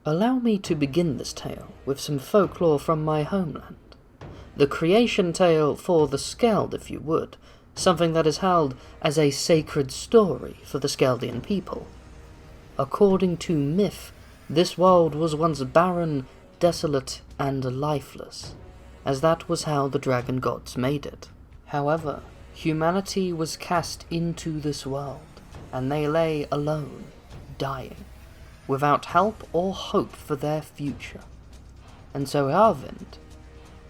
Allow me to begin this tale with some folklore from my homeland. The creation tale for the Skeld, if you would, something that is held as a sacred story for the Skeldian people. According to myth, this world was once barren, desolate, and lifeless, as that was how the dragon gods made it. However, humanity was cast into this world, and they lay alone, dying, without help or hope for their future. And so Harvind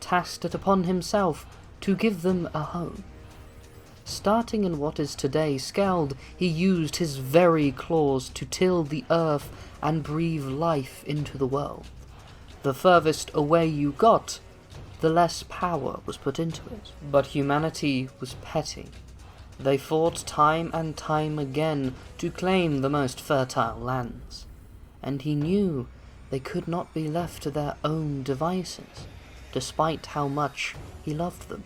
tasked it upon himself to give them a home. Starting in what is today Skeld, he used his very claws to till the earth and breathe life into the world. The furthest away you got, the less power was put into it. But humanity was petty. They fought time and time again to claim the most fertile lands, and he knew they could not be left to their own devices, despite how much he loved them.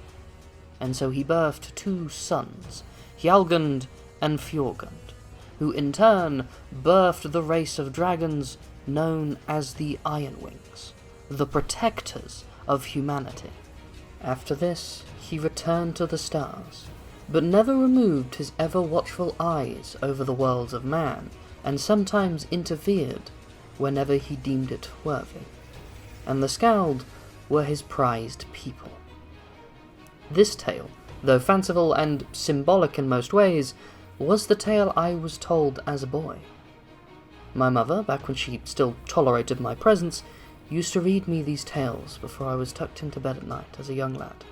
And so he birthed two sons, Hjalgund and Fjorgund, who in turn birthed the race of dragons known as the Iron Wings, the protectors of humanity. After this, he returned to the stars, but never removed his ever-watchful eyes over the worlds of man, and sometimes interfered whenever he deemed it worthy. And the Skald were his prized people. This tale, though fanciful and symbolic in most ways, was the tale I was told as a boy. My mother, back when she still tolerated my presence, used to read me these tales before I was tucked into bed at night as a young lad.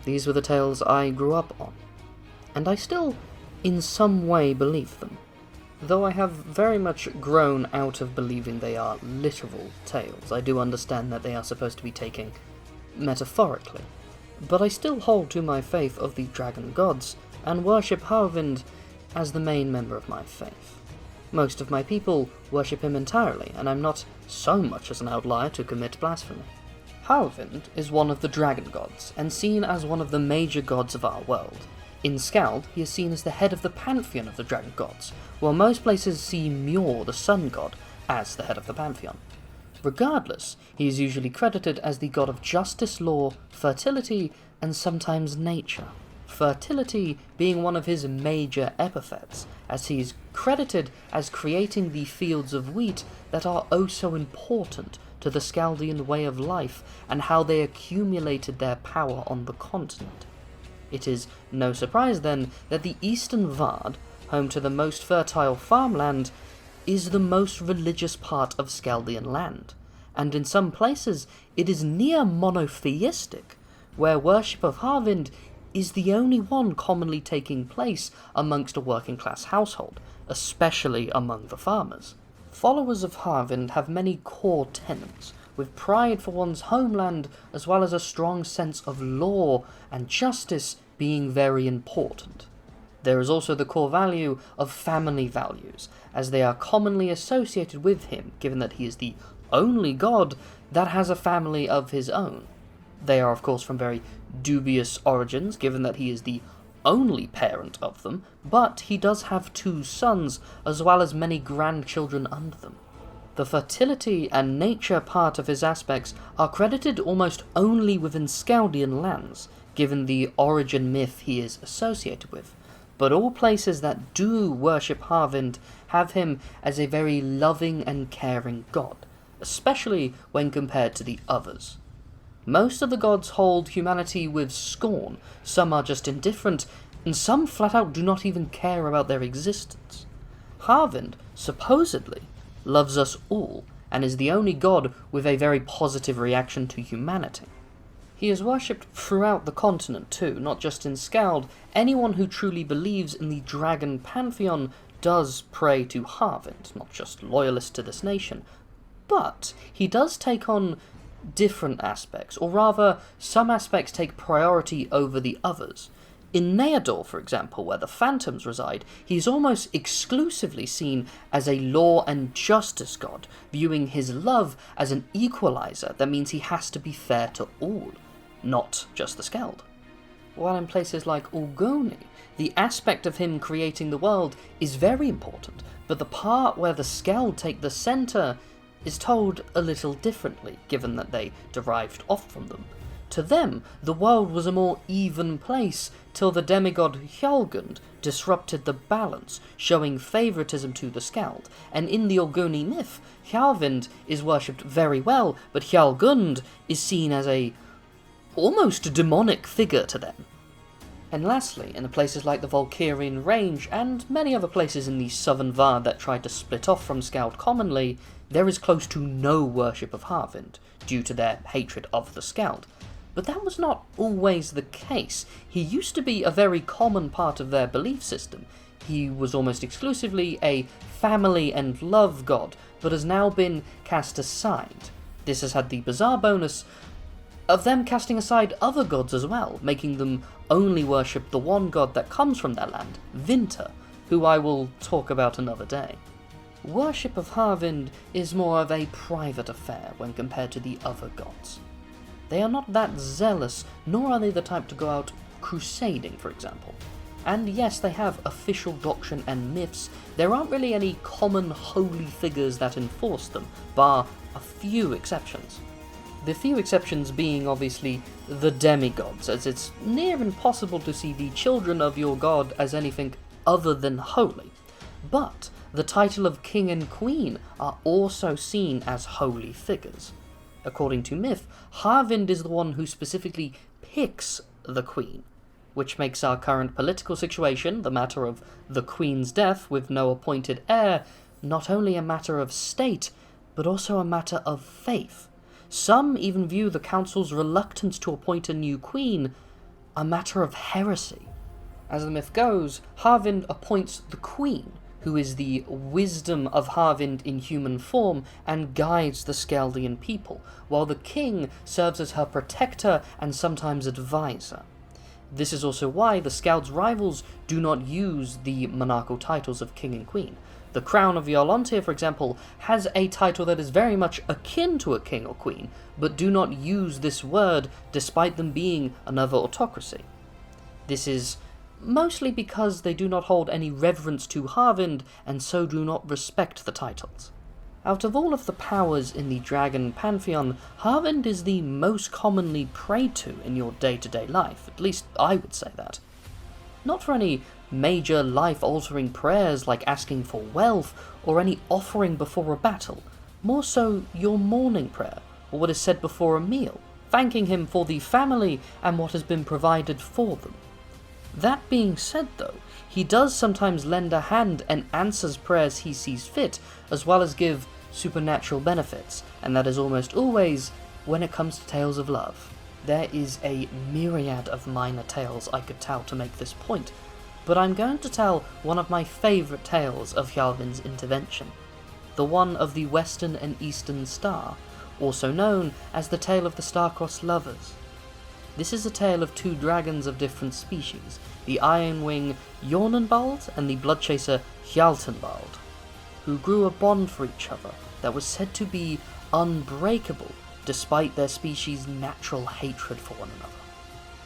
These were the tales I grew up on, and I still, in some way, believe them, though I have very much grown out of believing they are literal tales. I do understand that they are supposed to be taken metaphorically, but I still hold to my faith of the dragon gods, and worship Haervind as the main member of my faith. Most of my people worship him entirely, and I'm not so much as an outlier to commit blasphemy. Haervind is one of the dragon gods, and seen as one of the major gods of our world. In Skald, he is seen as the head of the pantheon of the dragon gods, while most places see Mjor, the sun god, as the head of the pantheon. Regardless, he is usually credited as the god of justice, law, fertility, and sometimes nature. Fertility being one of his major epithets, as he is credited as creating the fields of wheat that are oh so important to the Skaldian way of life, and how they accumulated their power on the continent. It is no surprise then that the Eastern Vard, home to the most fertile farmland, is the most religious part of Skaldian land, and in some places it is near monotheistic, where worship of Harvind is the only one commonly taking place amongst a working-class household, especially among the farmers. Followers of Harvind have many core tenets, with pride for one's homeland as well as a strong sense of law and justice being very important. There is also the core value of family values, as they are commonly associated with him, given that he is the only god that has a family of his own. They are of course from very dubious origins, given that he is the only parent of them, but he does have two sons, as well as many grandchildren under them. The fertility and nature part of his aspects are credited almost only within Skaldian lands, given the origin myth he is associated with, but all places that do worship Harvind have him as a very loving and caring god, especially when compared to the others. Most of the gods hold humanity with scorn, some are just indifferent, and some flat out do not even care about their existence. Harvind, supposedly, loves us all, and is the only god with a very positive reaction to humanity. He is worshipped throughout the continent too, not just in Skald. Anyone who truly believes in the dragon pantheon does pray to Harvind, not just loyalists to this nation, but he does take on different aspects, or rather, some aspects take priority over the others. In Neador, for example, where the phantoms reside, he is almost exclusively seen as a law and justice god, viewing his love as an equalizer that means he has to be fair to all, not just the Skeld. While in places like Ulgoni, the aspect of him creating the world is very important, but the part where the Skeld take the centre is told a little differently, given that they derived off from them. To them, the world was a more even place till the demigod Haervind disrupted the balance, showing favouritism to the Skald, and in the Ogoni myth, Haervind is worshipped very well, but Haervind is seen as a almost demonic figure to them. And lastly, in the places like the Valkyrian Range and many other places in the southern Vard that tried to split off from Skald commonly, there is close to no worship of Harvind, due to their hatred of the Skald. But that was not always the case. He used to be a very common part of their belief system. He was almost exclusively a family and love god, but has now been cast aside. This has had the bizarre bonus of them casting aside other gods as well, making them only worship the one god that comes from their land, Vinter, who I will talk about another day. Worship of Harvind is more of a private affair when compared to the other gods. They are not that zealous, nor are they the type to go out crusading, for example. And yes, they have official doctrine and myths. There aren't really any common holy figures that enforce them, bar a few exceptions. The few exceptions being obviously the demigods, as it's near impossible to see the children of your god as anything other than holy. But the title of king and queen are also seen as holy figures. According to myth, Harvind is the one who specifically picks the queen, which makes our current political situation, the matter of the queen's death with no appointed heir, not only a matter of state, but also a matter of faith. Some even view the council's reluctance to appoint a new queen a matter of heresy. As the myth goes, Harvind appoints the queen, who is the wisdom of Harvind in human form and guides the Skeldian people, while the king serves as her protector and sometimes advisor. This is also why the Skald's rivals do not use the monarchical titles of king and queen. The crown of Jarlontir, for example, has a title that is very much akin to a king or queen, but do not use this word despite them being another autocracy. This is mostly because they do not hold any reverence to Harvind and so do not respect the titles. Out of all of the powers in the dragon pantheon, Harvind is the most commonly prayed to in your day-to-day life, at least I would say that. Not for any major life-altering prayers like asking for wealth or any offering before a battle, more so your morning prayer or what is said before a meal, thanking him for the family and what has been provided for them. That being said though, he does sometimes lend a hand and answers prayers he sees fit, as well as give supernatural benefits, and that is almost always when it comes to tales of love. There is a myriad of minor tales I could tell to make this point, but I'm going to tell one of my favourite tales of Haervind's intervention, the one of the Western and Eastern Star, also known as the Tale of the Star-Crossed Lovers. This is a tale of two dragons of different species, the Ironwing Jornenbald and the Bloodchaser Hjaltenbald, who grew a bond for each other that was said to be unbreakable despite their species' natural hatred for one another.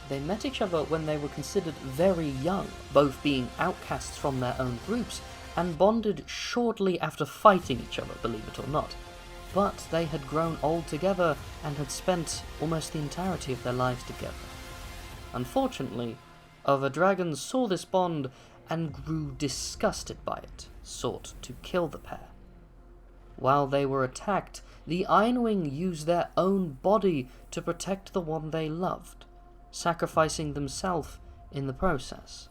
They met each other when they were considered very young, both being outcasts from their own groups, and bonded shortly after fighting each other, believe it or not. But they had grown old together and had spent almost the entirety of their lives together. Unfortunately, other dragons saw this bond and grew disgusted by it, sought to kill the pair. While they were attacked, the Ironwing used their own body to protect the one they loved, sacrificing themselves in the process.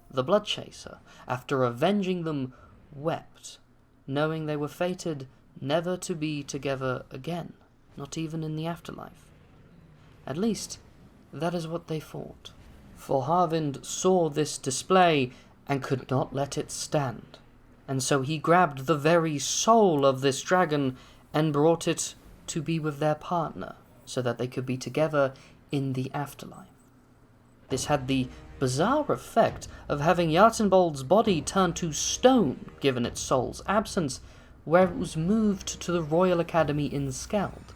The Bloodchaser, after avenging them, wept, knowing they were fated never to be together again, not even in the afterlife. At least, that is what they thought. For Harvind saw this display and could not let it stand, and so he grabbed the very soul of this dragon and brought it to be with their partner, so that they could be together in the afterlife. This had the bizarre effect of having Hjaltenbald's body turn to stone given its soul's absence, where it was moved to the Royal Academy in Skald,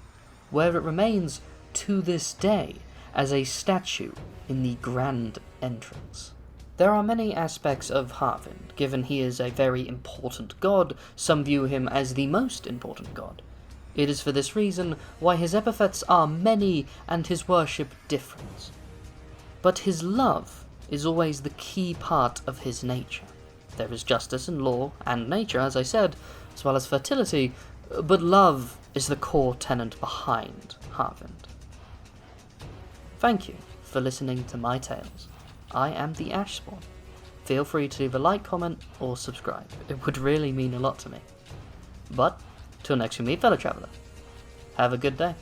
where it remains to this day as a statue in the grand entrance. There are many aspects of Harvind, given he is a very important god. Some view him as the most important god. It is for this reason why his epithets are many and his worship different. But his love is always the key part of his nature. There is justice and law and nature, as I said, as well as fertility, but love is the core tenet behind Harvind. Thank you for listening to my tales. I am the Ashspawn. Feel free to leave a like, comment, or subscribe. It would really mean a lot to me. But, till next we meet, fellow traveller, have a good day.